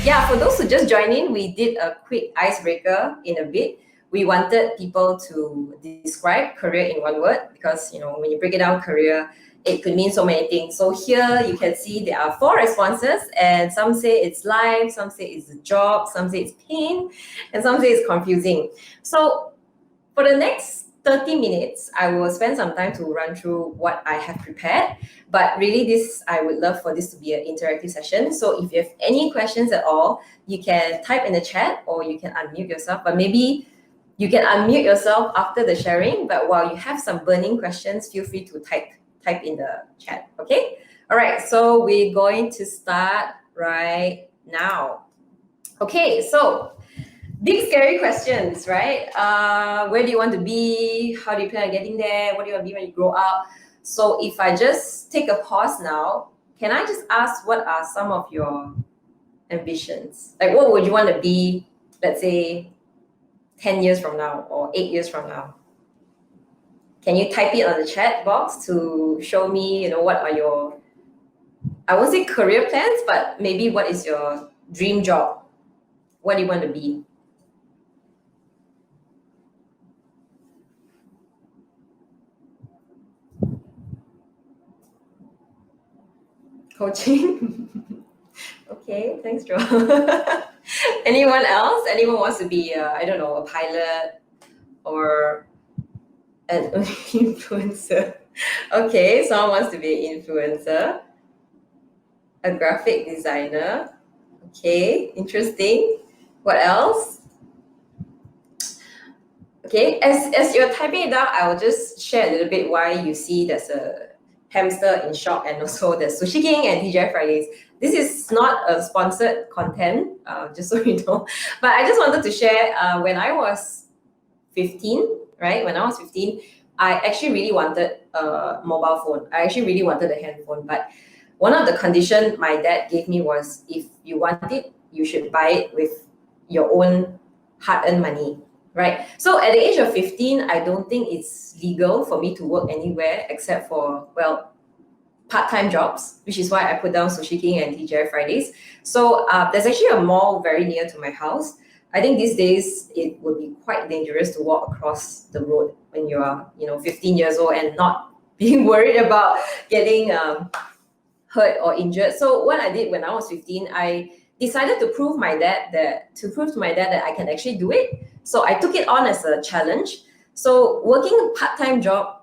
yeah, for those who just joined in, we did a quick icebreaker in a bit. We wanted people to describe career in one word because, when you break it down, career, it could mean so many things. So here you can see there are 4 responses, and some say it's life, some say it's a job, some say it's pain, and some say it's confusing. So for the next 30 minutes, I will spend some time to run through what I have prepared. But really, I would love for this to be an interactive session. So if you have any questions at all, you can type in the chat or you can unmute yourself. But maybe you can unmute yourself after the sharing. But while you have some burning questions, feel free to type in the chat, okay? All right, so we're going to start right now. Okay, so big scary questions, right? Where do you want to be? How do you plan on getting there? What do you want to be when you grow up? So if I just take a pause now, can I just ask what are some of your ambitions? Like what would you want to be, let's say, 10 years from now or 8 years from now? Can you type it on the chat box to show me, what are your, I won't say career plans, but maybe what is your dream job? What do you want to be? Coaching? Okay, thanks, Joel. Anyone else? Anyone wants to be, I don't know, a pilot or an influencer? Okay, someone wants to be an influencer. A graphic designer. Okay, interesting. What else? Okay, as you're typing it down, I will just share a little bit why you see there's a hamster in shop and also there's Sushi King and TGI Fridays. This is not a sponsored content, just so you know. But I just wanted to share when I was 15, right? When I was 15, I actually really wanted a mobile phone. I actually really wanted a handphone. But one of the conditions my dad gave me was if you want it, you should buy it with your own hard-earned money, right? So at the age of 15, I don't think it's legal for me to work anywhere except for, well, part-time jobs, which is why I put down Sushi King and TGI Fridays. So there's actually a mall very near to my house. I think these days it would be quite dangerous to walk across the road when you are, 15 years old and not being worried about getting hurt or injured. So what I did when I was 15, I decided to prove to my dad that I can actually do it. So I took it on as a challenge. So working a part-time job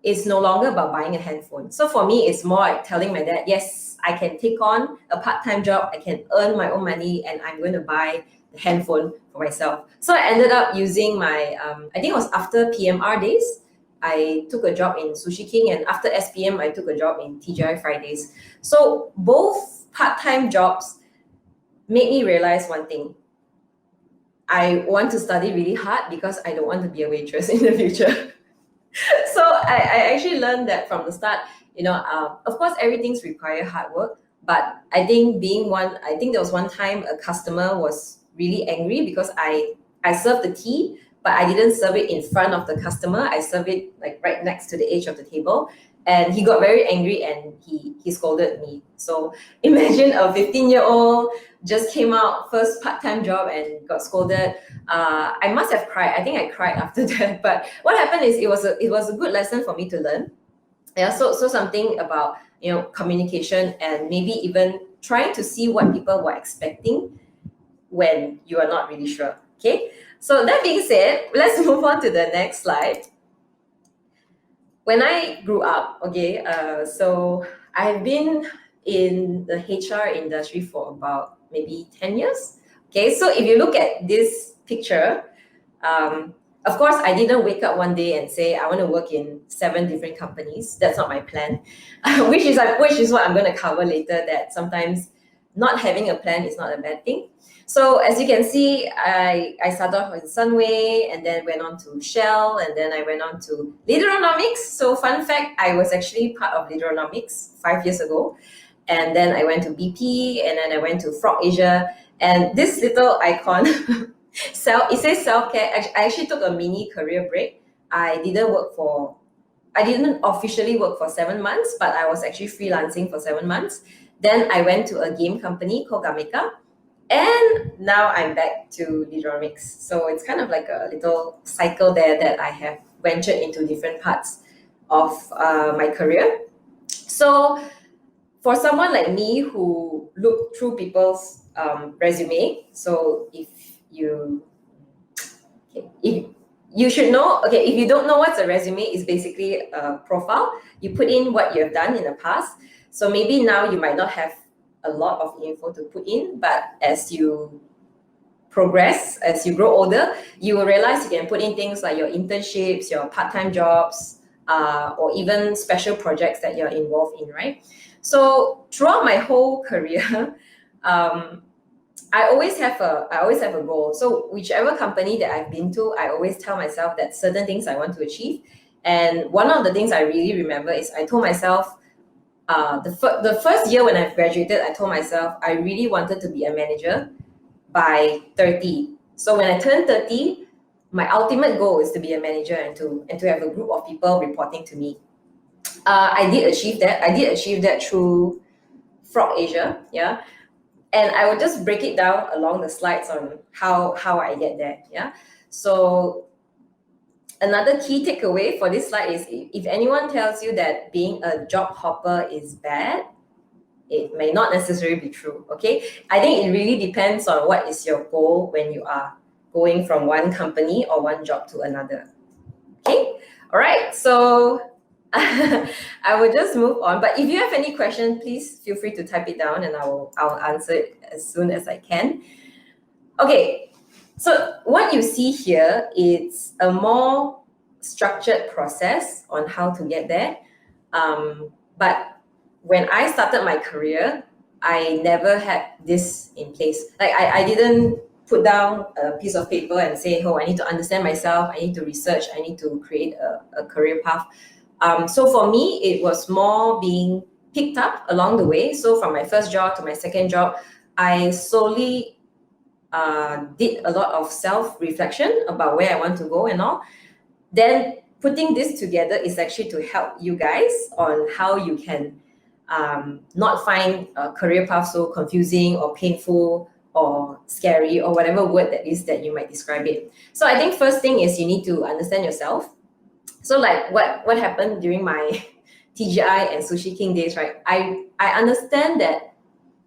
is no longer about buying a handphone. So for me, it's more like telling my dad, yes, I can take on a part-time job, I can earn my own money, and I'm going to buy the handphone for myself. So I ended up using my, I think it was after PMR days, I took a job in Sushi King, and after SPM, I took a job in TGI Fridays. So both part-time jobs made me realize one thing. I want to study really hard because I don't want to be a waitress in the future. So I actually learned that from the start. Of course, everything's require hard work, but I think there was one time a customer was really angry because I served the tea, but I didn't serve it in front of the customer. I served it like right next to the edge of the table. And he got very angry and he scolded me. So imagine a 15-year-old just came out, first part-time job and got scolded. I must have cried. I think I cried after that. But what happened is it was a good lesson for me to learn. Yeah, so something about communication and maybe even trying to see what people were expecting when you are not really sure. Okay. So that being said, let's move on to the next slide. When I grew up, okay, so I've been in the HR industry for about maybe 10 years. Okay, so if you look at this picture, of course, I didn't wake up one day and say, I want to work in 7 different companies. That's not my plan, which is what I'm going to cover later, that sometimes not having a plan is not a bad thing. So as you can see, I started off with Sunway and then went on to Shell and then I went on to Leaderonomics. So fun fact, I was actually part of Leaderonomics 5 years ago. And then I went to BP and then I went to Frog Asia. And this little icon, it says self-care. I actually took a mini career break. I didn't officially work for 7 months, but I was actually freelancing for 7 months. Then I went to a game company called Gameka. And now I'm back to Leaderonomics. So it's kind of like a little cycle there that I have ventured into different parts of my career. So for someone like me who look through people's resume, so if you should know, okay, if you don't know what's a resume, it's basically a profile. You put in what you have done in the past. So maybe now you might not have a lot of info to put in, but as you progress, as you grow older, you will realize you can put in things like your internships, your part-time jobs, or even special projects that you're involved in, right? So throughout my whole career, I always have a goal. So whichever company that I've been to, I always tell myself that certain things I want to achieve. And one of the things I really remember is I told myself, the first year when I've graduated, I told myself I really wanted to be a manager by 30. So when I turned 30, my ultimate goal is to be a manager and to have a group of people reporting to me. I did achieve that. I did achieve that through Frog Asia, yeah. And I will just break it down along the slides on how I get there, yeah. So another key takeaway for this slide is if anyone tells you that being a job hopper is bad, it may not necessarily be true, okay? I think it really depends on what is your goal when you are going from one company or one job to another, okay? All right, so I will just move on. But if you have any question, please feel free to type it down and I'll answer it as soon as I can. Okay, so what you see here is a more structured process on how to get there. But when I started my career, I never had this in place. Like I didn't put down a piece of paper and say, oh, I need to understand myself, I need to research, I need to create a career path. So for me, it was more being picked up along the way. So from my first job to my second job, I slowly did a lot of self-reflection about where I want to go and all. Then putting this together is actually to help you guys on how you can not find a career path so confusing or painful or scary or whatever word that is that you might describe it. So I think first thing is you need to understand yourself. So like what happened during my TGI and Sushi King days, right? I understand that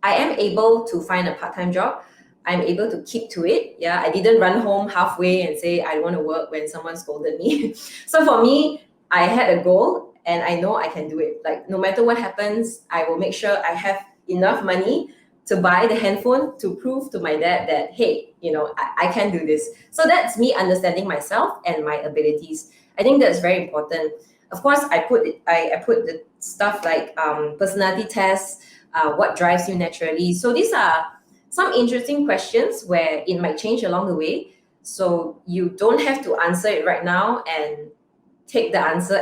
I am able to find a part-time job. I'm able to keep to it. Yeah, I didn't run home halfway and say I don't want to work when someone scolded me. So for me, I had a goal and I know I can do it. Like no matter what happens, I will make sure I have enough money to buy the handphone to prove to my dad that, hey, I can do this. So that's me understanding myself and my abilities. I think that's very important. Of course, I put the stuff like personality tests, what drives you naturally. So these are some interesting questions where it might change along the way. So you don't have to answer it right now and take the answer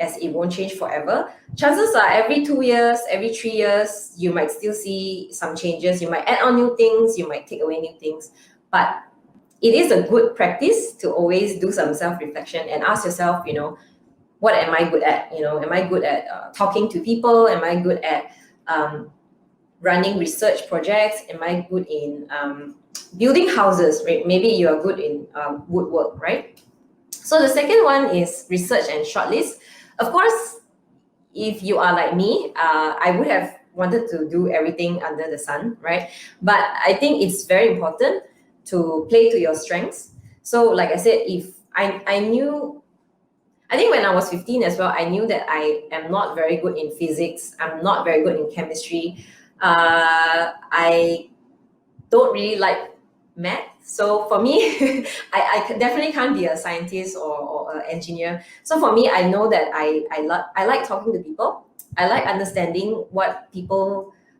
as it won't change forever. Chances are every 2 years, every 3 years, you might still see some changes. You might add on new things, you might take away new things. But it is a good practice to always do some self-reflection and ask yourself, what am I good at? Am I good at talking to people? Am I good at running research projects? Am I good in building houses, right? Maybe you are good in woodwork, right? So the second one is research and shortlist. Of course, if you are like me, I would have wanted to do everything under the sun, right? But I think it's very important to play to your strengths. So like I said, if I think when I was 15 as well, I knew that I am not very good in physics. I'm not very good in chemistry. I don't really like math. So for me, I definitely can't be a scientist or an engineer. So for me, I know that I like talking to people. I like understanding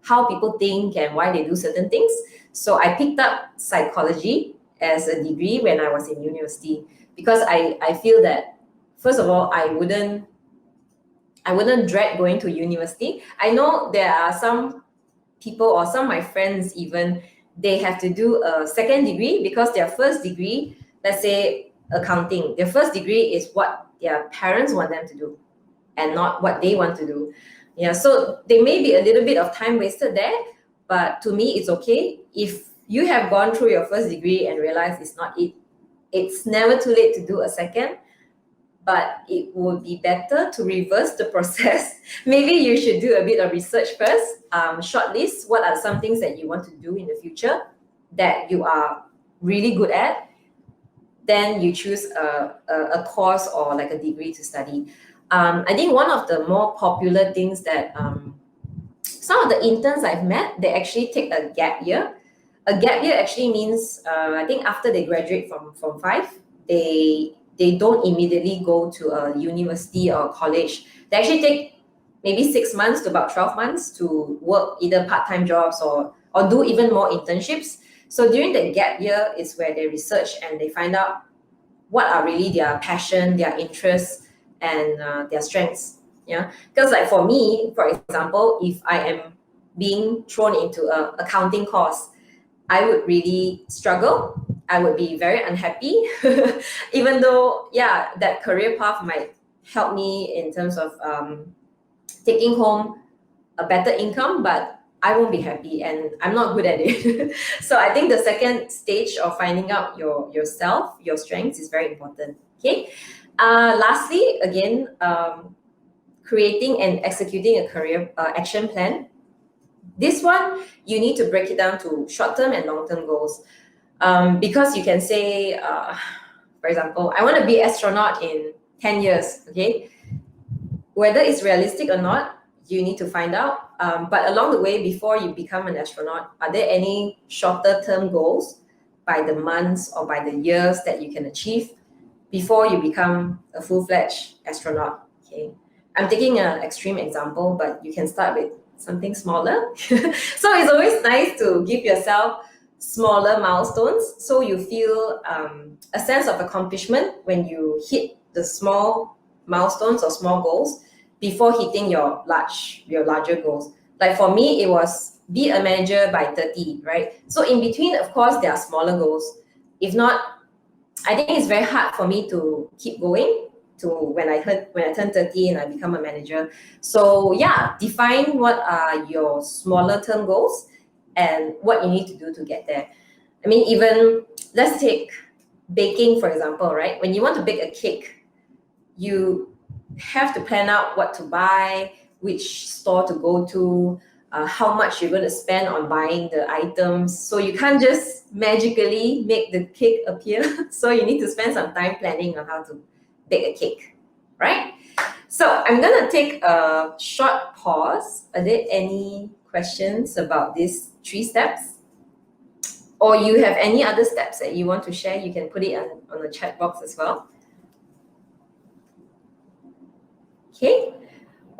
how people think and why they do certain things. So I picked up psychology as a degree when I was in university because I feel that, first of all, I wouldn't dread going to university. I know there are some people or some of my friends even, they have to do a second degree because their first degree, let's say accounting, their first degree is what their parents want them to do and not what they want to do. Yeah, so there may be a little bit of time wasted there, but to me, it's okay if you have gone through your first degree and realized it's not it, it's never too late to do a second, but it would be better to reverse the process. Maybe you should do a bit of research first, shortlist what are some things that you want to do in the future that you are really good at. Then you choose a course or like a degree to study. I think one of the more popular things that some of the interns I've met, they actually take a gap year. A gap year actually means, I think after they graduate from 5, they don't immediately go to a university or college. They actually take maybe 6 months to about 12 months to work either part-time jobs or do even more internships. So during the gap year is where they research and they find out what are really their passion, their interests, and their strengths. Yeah, because like for me, for example, if I am being thrown into a accounting course, I would really struggle. I would be very unhappy, even though, yeah, that career path might help me in terms of taking home a better income, but I won't be happy and I'm not good at it. So I think the second stage of finding out yourself, your strengths is very important. Okay. Lastly, again, creating and executing a career action plan. This one, you need to break it down to short-term and long-term goals. Because you can say, for example, I want to be astronaut in 10 years, okay? Whether it's realistic or not, you need to find out. But along the way, before you become an astronaut, are there any shorter term goals by the months or by the years that you can achieve before you become a full-fledged astronaut? Okay, I'm taking an extreme example, but you can start with something smaller. So it's always nice to give yourself smaller milestones so you feel a sense of accomplishment when you hit the small milestones or small goals before hitting your larger goals. Like for me, it was be a manager by 30, right? So in between, of course, there are smaller goals. If not, I think it's very hard for me to keep going to when I turn 30 and I become a manager. So yeah, define what are your smaller term goals and what you need to do to get there. I mean, even let's take baking, for example, right? When you want to bake a cake, you have to plan out what to buy, which store to go to, how much you're going to spend on buying the items. So you can't just magically make the cake appear. So you need to spend some time planning on how to bake a cake, right? So I'm going to take a short pause. Are there any questions about these 3 steps? Or you have any other steps that you want to share, you can put it on the chat box as well.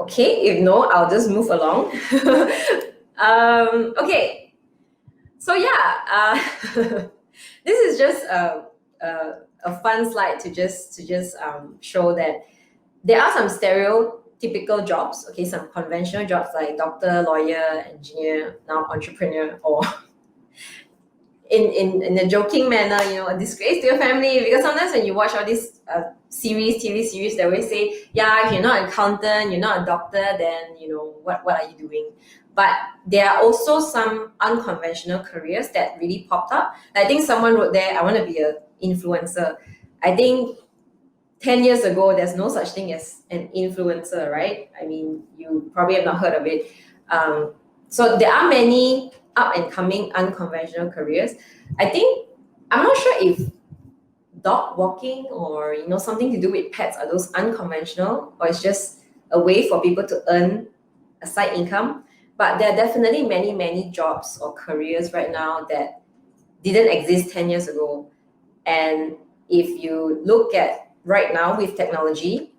Okay, if no, I'll just move along. Okay, so yeah, this is just a fun slide to just show that there are some stereotypical jobs, okay, some conventional jobs like doctor, lawyer, engineer, now entrepreneur, or in a joking manner, you know, a disgrace to your family. Because sometimes when you watch all these TV series, they always say, yeah, if you're not an accountant, you're not a doctor, then, you know, what are you doing? But there are also some unconventional careers that really popped up. I think someone wrote there, I want to be an influencer. I think 10 years ago, there's no such thing as an influencer, right? I mean, you probably have not heard of it. So there are many up and coming unconventional careers. I think, I'm not sure if dog walking or, you know, something to do with pets are those unconventional, or it's just a way for people to earn a side income. But there are definitely many jobs or careers right now that didn't exist 10 years ago. And if you look at right now with technology,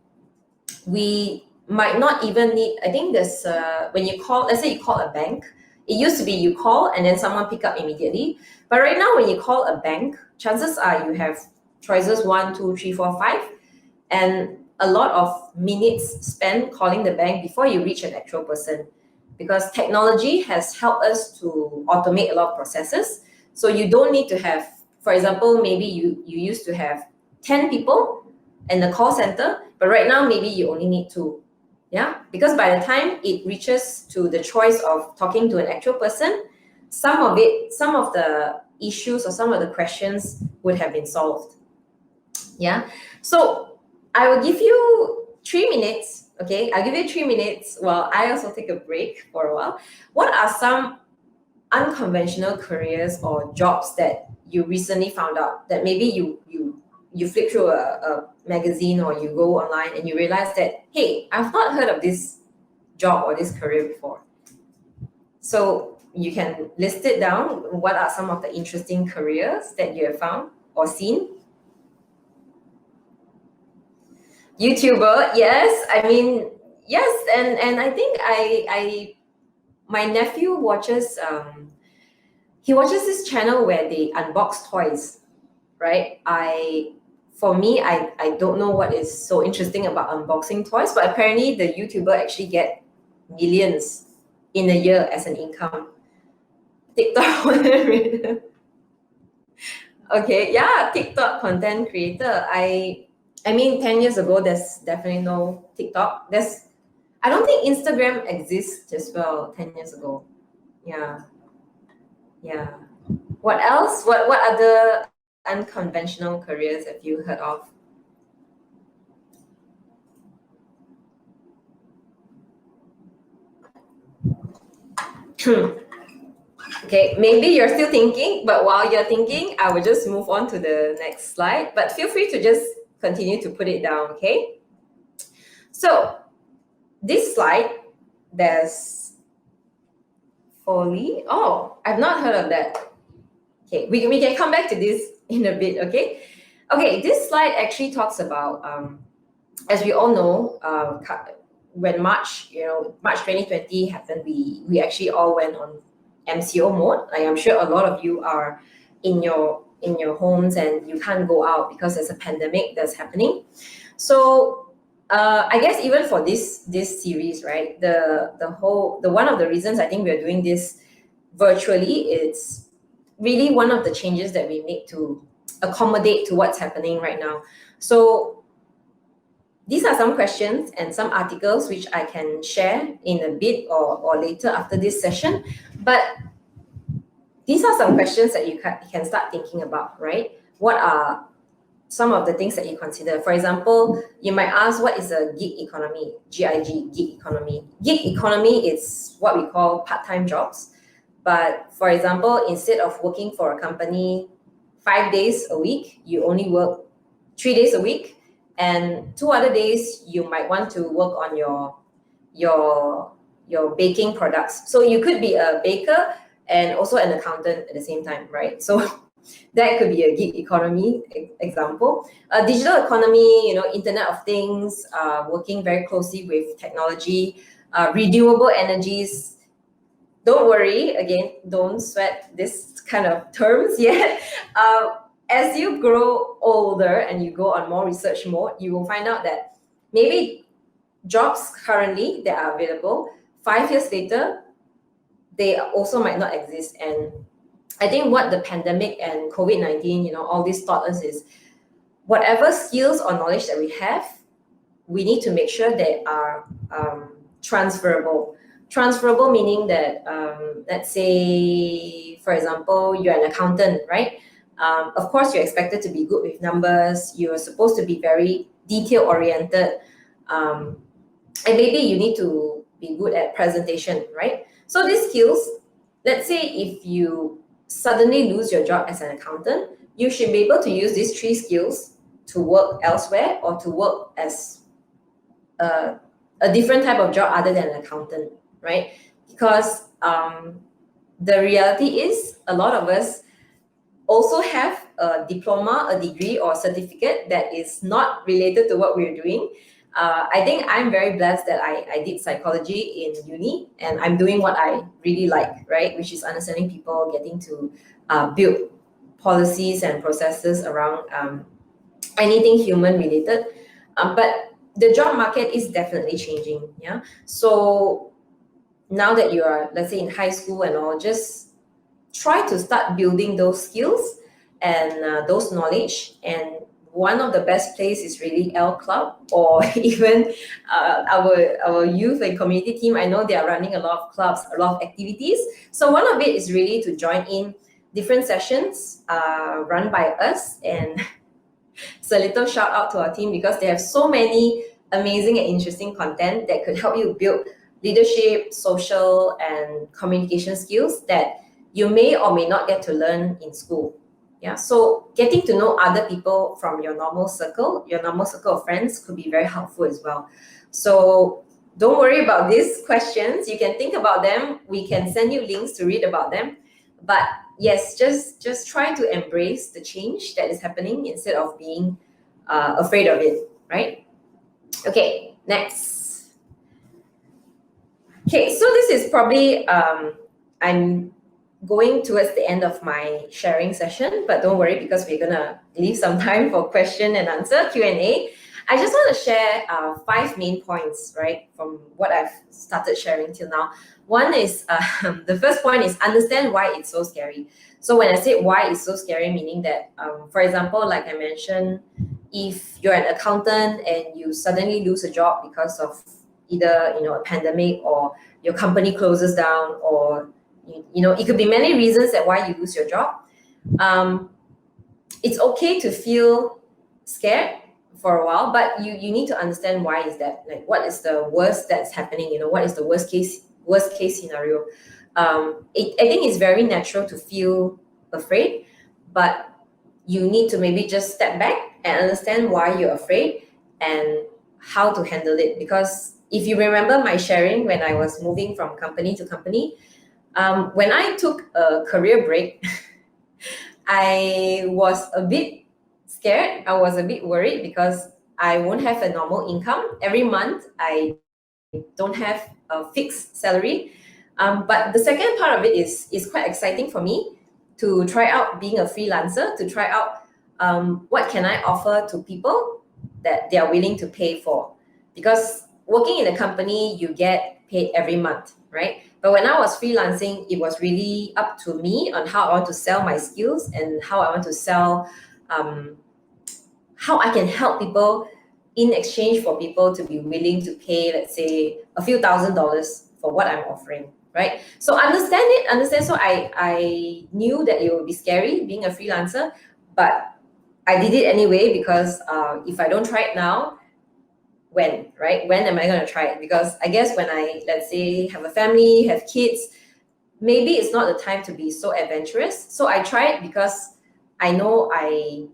we might not even need, I think there's, when you call, let's say you call a bank, it used to be you call and then someone pick up immediately. But right now, when you call a bank, chances are you have choices 1, 2, 3, 4, 5, and a lot of minutes spent calling the bank before you reach an actual person. Because technology has helped us to automate a lot of processes. So you don't need to have, for example, maybe you used to have 10 people in the call center, but right now maybe you only need 2. Yeah, because by the time it reaches to the choice of talking to an actual person, some of the issues or some of the questions would have been solved. Yeah. So I will give you 3 minutes. Okay, I'll give you 3 minutes while I also take a break for a while. What are some unconventional careers or jobs that you recently found out that maybe you flip through a magazine or you go online and you realize that, hey, I've not heard of this job or this career before? So you can list it down. What are some of the interesting careers that you have found or seen? YouTuber, yes. I mean, yes, and I think I my nephew watches he watches this channel where they unbox toys, right? For me, I don't know what is so interesting about unboxing toys, but apparently the YouTuber actually get millions in a year as an income. TikTok. Okay, yeah, TikTok content creator. I mean, 10 years ago, there's definitely no TikTok. I don't think Instagram exists as well 10 years ago. Yeah. Yeah. What else? What other unconventional careers have you heard of? Okay, maybe you're still thinking, but while you're thinking, I will just move on to the next slide. But feel free to just continue to put it down, okay? So this slide, there's Foley. Oh, I've not heard of that. Okay, we can come back to this in a bit, okay? Okay, this slide actually talks about, as we all know, when March 2020 happened, we actually all went on MCO mode. I'm sure a lot of you are in your homes and you can't go out because there's a pandemic that's happening. So I guess even for this series, right, the one of the reasons I think we're doing this virtually, it's really one of the changes that we make to accommodate to what's happening right now. So these are some questions and some articles which I can share in a bit or later after this session. But these are some questions that you can start thinking about, right? What are some of the things that you consider? For example, you might ask, what is a gig economy? GIG, gig economy. Gig economy is what we call part-time jobs. But for example, instead of working for a company 5 days a week, you only work 3 days a week. And 2 other days, you might want to work on your baking products. So you could be a baker and also an accountant at the same time, right? So that could be a gig economy example. Digital economy, Internet of Things, working very closely with technology, renewable energies. Don't worry, again, don't sweat this kind of terms yet. As you grow older and you go on more research mode, you will find out that maybe jobs currently that are available, 5 years later, they also might not exist. And I think what the pandemic and COVID-19, all this taught us is whatever skills or knowledge that we have, we need to make sure they are transferable. Transferable meaning that, let's say, for example, you're an accountant, right? Of course, you're expected to be good with numbers. You're supposed to be very detail-oriented. And maybe you need to be good at presentation, right? So these skills, let's say if you suddenly lose your job as an accountant, you should be able to use these 3 skills to work elsewhere or to work as a different type of job other than an accountant, right? Because the reality is a lot of us also have a diploma, a degree, or a certificate that is not related to what we're doing. I think I'm very blessed that I did psychology in uni and I'm doing what I really like, right? Which is understanding people, getting to build policies and processes around anything human related. But the job market is definitely changing, yeah? So now that you are, let's say, in high school and all, just try to start building those skills and those knowledge. And one of the best place is really L Club, or even our youth and community team. I know they are running a lot of clubs, a lot of activities. So one of it is really to join in different sessions run by us, and it's a little shout out to our team because they have so many amazing and interesting content that could help you build leadership, social, and communication skills that you may or may not get to learn in school. Yeah, so getting to know other people from your normal circle of friends, could be very helpful as well. So don't worry about these questions. You can think about them. We can send you links to read about them. But yes, just try to embrace the change that is happening instead of being afraid of it, right? Okay, next. Okay, so this is probably, I'm going towards the end of my sharing session, but don't worry because we're gonna leave some time for question and answer, Q&A. I just want to share 5 main points, right, from what I've started sharing till now. One is, the first point is understand why it's so scary. So when I say why it's so scary, meaning that, for example, like I mentioned, if you're an accountant and you suddenly lose a job because of either a pandemic, or your company closes down, or it could be many reasons that why you lose your job. It's okay to feel scared for a while, but you need to understand why is that. Like, what is the worst that's happening? What is the worst case scenario? I think it's very natural to feel afraid, but you need to maybe just step back and understand why you're afraid and how to handle it. Because if you remember my sharing when I was moving from company to company, when I took a career break, I was a bit scared. I was a bit worried because I won't have a normal income. Every month, I don't have a fixed salary. But the second part of it is quite exciting for me to try out being a freelancer, to try out what can I offer to people that they are willing to pay for. Because working in a company, you get paid every month, right? But when I was freelancing, it was really up to me on how I want to sell my skills and how I want to sell, how I can help people in exchange for people to be willing to pay, let's say, a few $1,000s for what I'm offering, right? So understand. So I knew that it would be scary being a freelancer, but I did it anyway because if I don't try it now, when, right? When am I going to try it? Because I guess when I, let's say, have a family, have kids, maybe it's not the time to be so adventurous. So I try it because I know I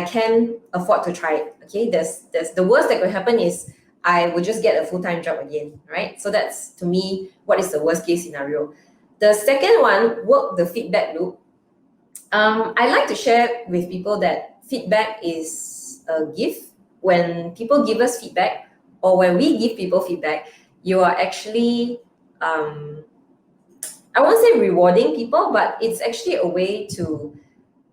can afford to try it. Okay, there's the worst that could happen is I would just get a full-time job again, right? So that's, to me, what is the worst case scenario. The second one, work the feedback loop. I like to share with people that feedback is a gift. When people give us feedback, or when we give people feedback, you are actually, I won't say rewarding people, but it's actually a way to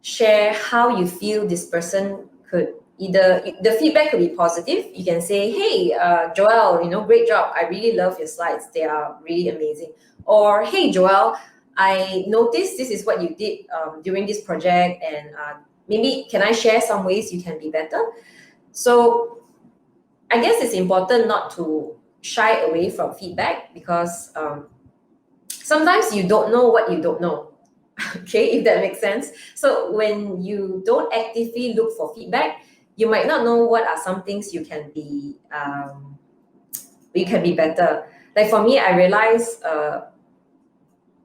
share how you feel this person could, either the feedback could be positive. You can say, hey, Joel, great job. I really love your slides. They are really amazing. Or, hey, Joel, I noticed this is what you did during this project, and maybe can I share some ways you can be better? So I guess it's important not to shy away from feedback, because sometimes you don't know what you don't know. Okay, if that makes sense. So when you don't actively look for feedback, you might not know what are some things you can be better. Like for me, I realize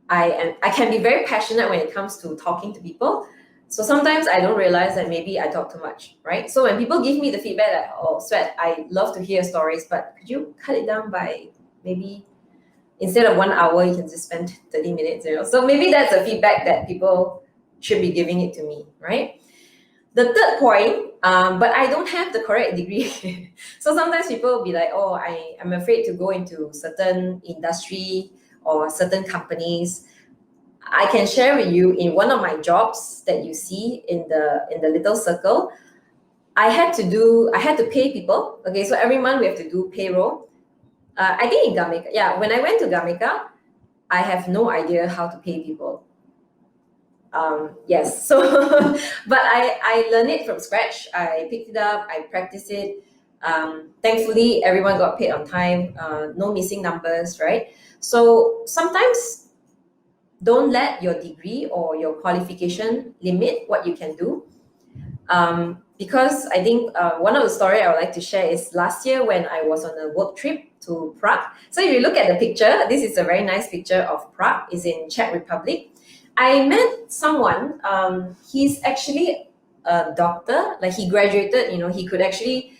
I can be very passionate when it comes to talking to people. So sometimes I don't realize that maybe I talk too much, right? So when people give me the feedback that, oh, Suet, I love to hear stories, but could you cut it down by maybe, instead of 1 hour, you can just spend 30 minutes, So maybe that's a feedback that people should be giving it to me, right? The third point, but I don't have the correct degree. So sometimes people will be like, oh, I'm afraid to go into certain industry or certain companies. I can share with you, in one of my jobs that you see in the little circle, I had to pay people. Okay, so every month we have to do payroll. I think in Gamika, yeah, when I went to Gamika, I have no idea how to pay people. Yes, so but I learned it from scratch. I picked it up, I practiced it. Thankfully, everyone got paid on time, no missing numbers, right? So sometimes don't let your degree or your qualification limit what you can do. Because I think one of the story I would like to share is last year when I was on a work trip to Prague. So if you look at the picture, this is a very nice picture of Prague. It's in Czech Republic. I met someone. He's actually a doctor. Like he graduated. He could actually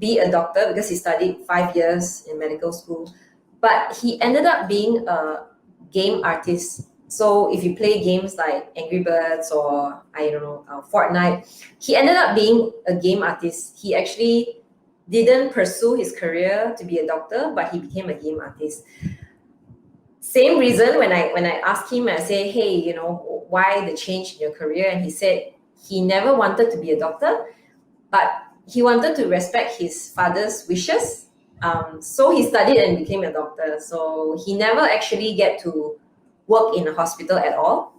be a doctor because he studied 5 years in medical school. But he ended up being a game artist. So if you play games like Angry Birds or I don't know Fortnite, he ended up being a game artist. He actually didn't pursue his career to be a doctor, but he became a game artist. Same reason when I asked him, I say, hey, why the change in your career? And he said he never wanted to be a doctor, but he wanted to respect his father's wishes. So he studied and became a doctor. So he never actually get to work in a hospital at all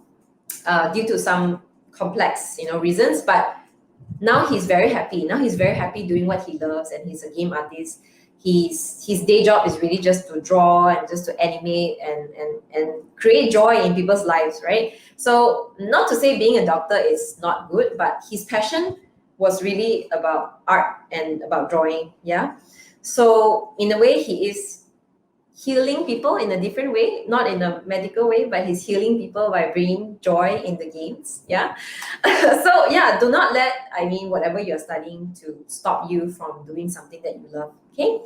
due to some complex, reasons. But now he's very happy. Now he's very happy doing what he loves, and he's a game artist. His day job is really just to draw and just to animate and create joy in people's lives, right? So not to say being a doctor is not good, but his passion was really about art and about drawing. Yeah. So in a way, he is healing people in a different way, not in a medical way, but he's healing people by bringing joy in the games. Yeah. So yeah, do not let whatever you're studying to stop you from doing something that you love. Okay.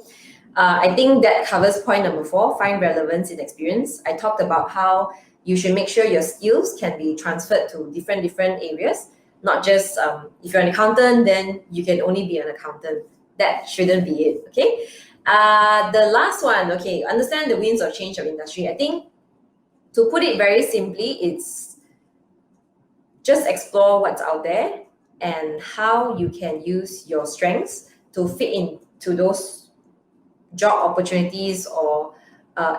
I think that covers point number 4, find relevance in experience. I talked about how you should make sure your skills can be transferred to different areas, not just if you're an accountant, then you can only be an accountant. That shouldn't be it. Okay. The last one, okay, understand the winds of change of industry. I think to put it very simply, it's just explore what's out there and how you can use your strengths to fit into those job opportunities or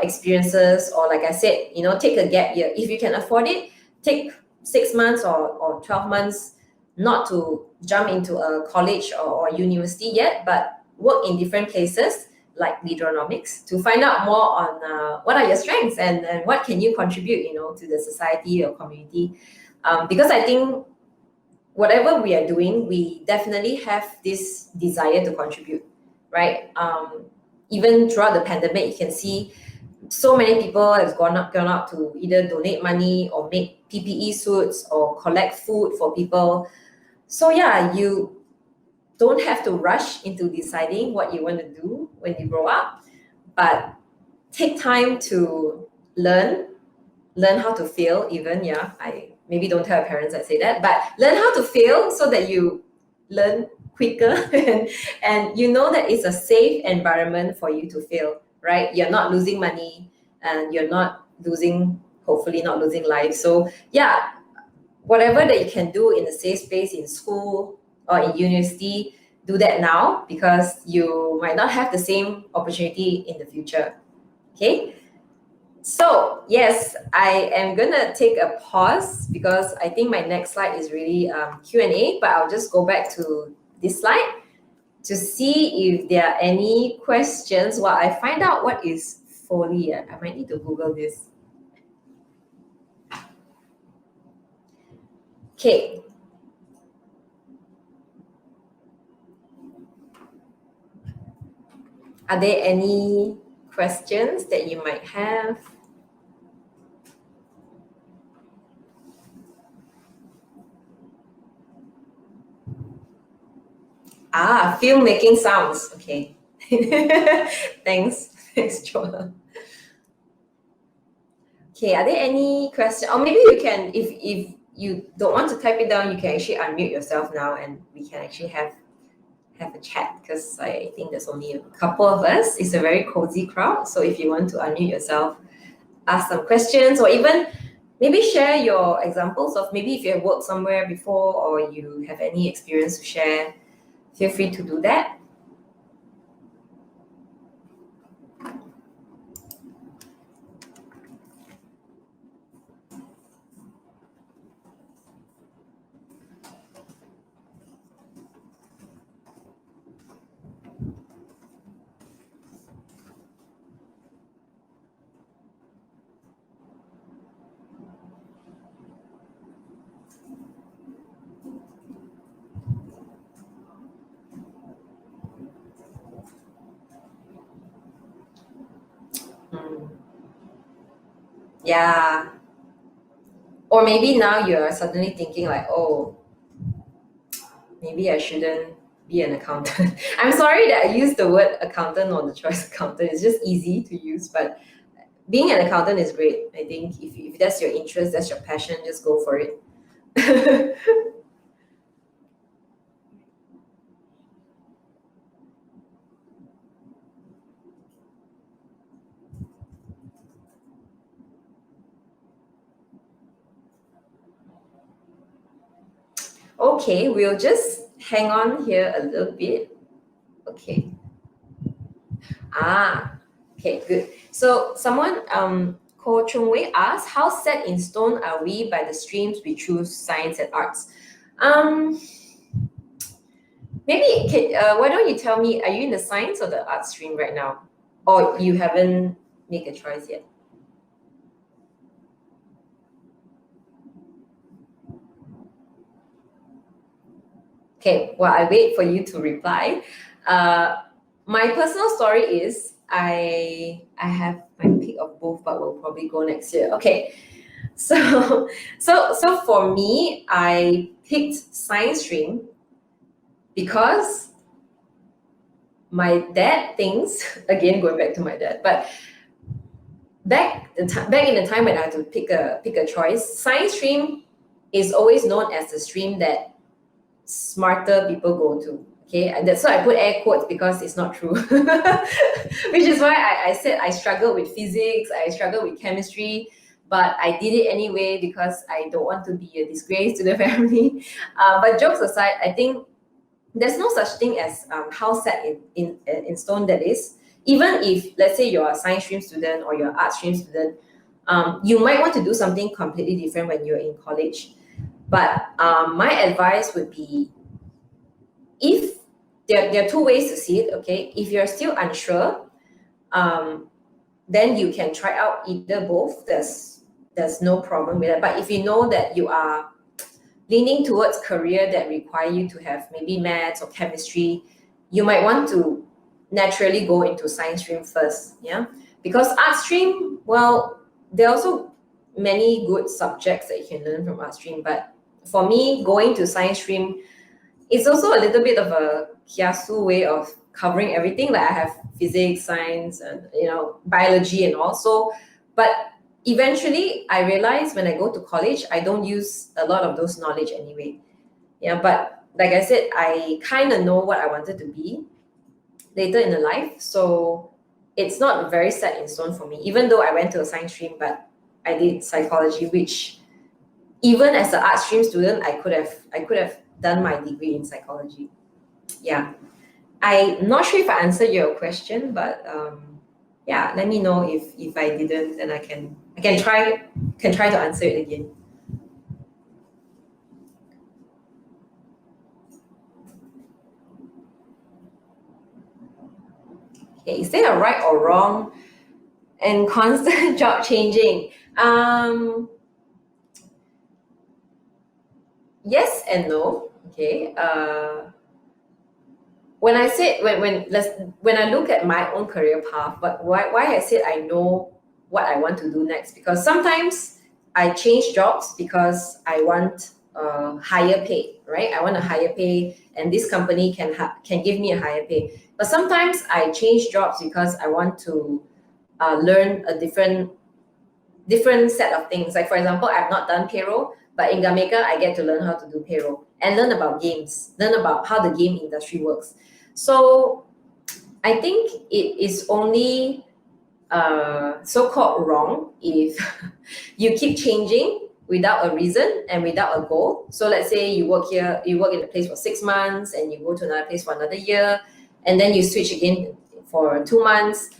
experiences, or like I said, take a gap year. If you can afford it, take 6 months or 12 months, not to jump into a college or university yet, but work in different places like Leaderonomics to find out more on what are your strengths and what can you contribute, to the society or community. Because I think whatever we are doing, we definitely have this desire to contribute, right? Even throughout the pandemic, you can see so many people have gone out to either donate money or make PPE suits or collect food for people. So yeah, you don't have to rush into deciding what you want to do when you grow up, but take time to learn how to fail even. Yeah, I maybe don't tell your parents I say that, but learn how to fail so that you learn quicker and you know that it's a safe environment for you to fail, right? You're not losing money and you're not losing, hopefully not losing life. So yeah, whatever that you can do in a safe space in school or in university, do that now, because you might not have the same opportunity in the future. Okay. So yes, I am gonna take a pause because I think my next slide is really Q&A, but I'll just go back to this slide to see if there are any questions while I find out what is Foley. I might need to Google this. Okay. Are there any questions that you might have? Filmmaking sounds. Okay. Thanks. Thanks, Joel. Okay, are there any questions? Or maybe you can, if you don't want to type it down, you can actually unmute yourself now and we can actually have a chat, because I think there's only a couple of us. It's a very cozy crowd. So if you want to unmute yourself, ask some questions, or even maybe share your examples of maybe if you have worked somewhere before or you have any experience to share, feel free to do that. Yeah. Or maybe now you're suddenly thinking like, oh, maybe I shouldn't be an accountant. I'm sorry that I used the word accountant or the choice accountant. It's just easy to use, but being an accountant is great. I think if that's your interest, that's your passion, just go for it. Okay, we'll just hang on here a little bit. Okay. Okay, good. So someone, Ko Chung Wei asked, how set in stone are we by the streams we choose, science and arts? Um, Maybe why don't you tell me, are you in the science or the art stream right now? Or you haven't made a choice yet? Okay, well, I wait for you to reply. My personal story is I have my pick of both, but we'll probably go next year. Okay, so so for me, I picked science stream because my dad thinks, again going back to my dad, but back in the time when I had to pick a choice, science stream is always known as the stream that smarter people go to. Okay, and that's why I put air quotes because it's not true. Which is why I said I struggled with physics, I struggled with chemistry, but I did it anyway because I don't want to be a disgrace to the family. But jokes aside, I think there's no such thing as how set in stone that is. Even if, let's say, you're a science stream student or you're an art stream student, you might want to do something completely different when you're in college. But my advice would be, if there are two ways to see it, okay? If you're still unsure, then you can try out either both. There's no problem with that. But if you know that you are leaning towards career that require you to have maybe maths or chemistry, you might want to naturally go into science stream first, yeah? Because art stream, well, there are also many good subjects that you can learn from art stream, but for me, going to science stream, it's also a little bit of a kiasu way of covering everything. Like I have physics, science, and biology and all. So, but eventually I realized when I go to college, I don't use a lot of those knowledge anyway. Yeah, but like I said, I kind of know what I wanted to be later in the life. So it's not very set in stone for me, even though I went to a science stream, but I did psychology, which even as an art stream student, I could have done my degree in psychology. Yeah. I'm not sure if I answered your question, but yeah, let me know if I didn't, then I can try to answer it again. Okay, is there a right or wrong and constant job changing? Yes and no. Okay. When I said when I look at my own career path, but why I said I know what I want to do next, because sometimes I change jobs because I want higher pay, right? I want a higher pay, and this company can give me a higher pay. But sometimes I change jobs because I want to learn a different set of things. Like for example, I've not done payroll, but in Gameka, I get to learn how to do payroll and learn about games, learn about how the game industry works. So I think it is only so-called wrong if you keep changing without a reason and without a goal. So let's say you work in a place for 6 months and you go to another place for another year, and then you switch again for 2 months.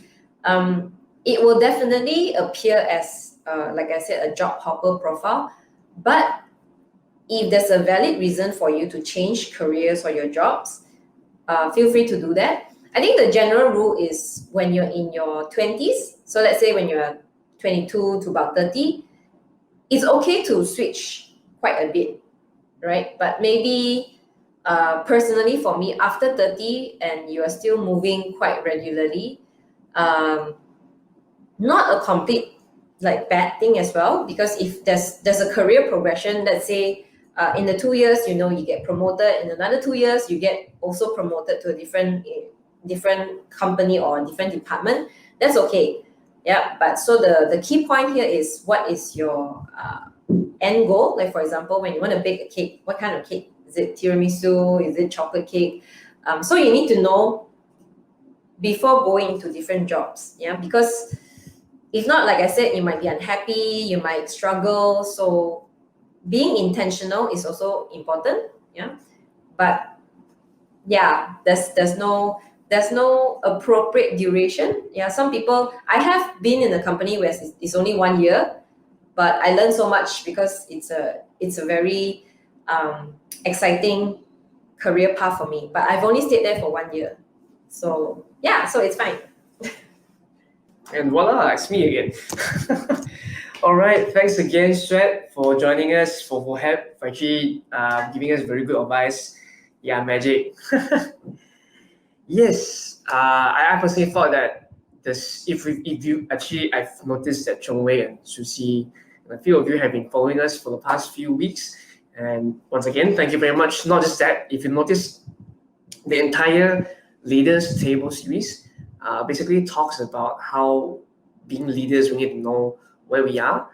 It will definitely appear as, like I said, a job hopper profile. But if there's a valid reason for you to change careers or your jobs, feel free to do that. I think the general rule is when you're in your 20s, so let's say when you're 22 to about 30, it's okay to switch quite a bit, right? But maybe personally for me, after 30 and you are still moving quite regularly, not a complete like bad thing as well, because if there's a career progression, let's say in the 2 years, you know, you get promoted, in another 2 years you get also promoted to a different company or a different department, that's okay. Yeah, but so the key point here is, what is your end goal? Like for example, when you want to bake a cake, what kind of cake? Is it tiramisu? Is it chocolate cake? So you need to know before going into different jobs. Yeah, because if not, like I said, you might be unhappy, you might struggle. So being intentional is also important. Yeah, but yeah, there's no appropriate duration. Yeah, some people, I have been in a company where it's only 1 year, but I learned so much because it's a very exciting career path for me. But I've only stayed there for 1 year, so yeah, so it's fine. And voila, it's me again. All right, thanks again, Suet, for joining us, for actually giving us very good advice. Yeah, magic. Yes, I personally thought that if you actually, I've noticed that Chong Wei and Susie, and a few of you have been following us for the past few weeks. And once again, thank you very much. Not just that, if you notice, the entire Leaders Table series basically talks about how being leaders, we need to know where we are.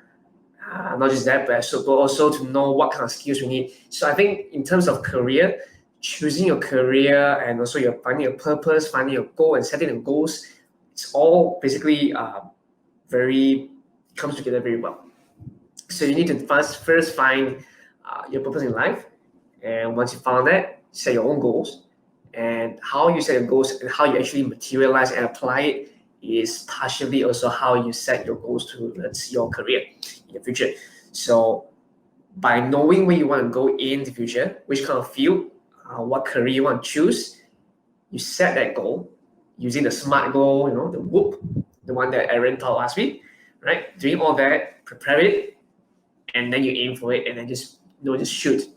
Not just that, but also to know what kind of skills we need. So I think in terms of career, choosing your career and also you're finding a purpose, finding a goal and setting the goals, it's all basically very comes together very well. So you need to first find your purpose in life, and once you found that, set your own goals. And how you set your goals and how you actually materialize and apply it is partially also how you set your goals towards your career in the future. So by knowing where you want to go in the future, which kind of field, what career you want to choose, you set that goal using the SMART goal, you know, the WHOOP, the one that Aaron taught last week, right? Doing all that, prepare it, and then you aim for it, and then just shoot.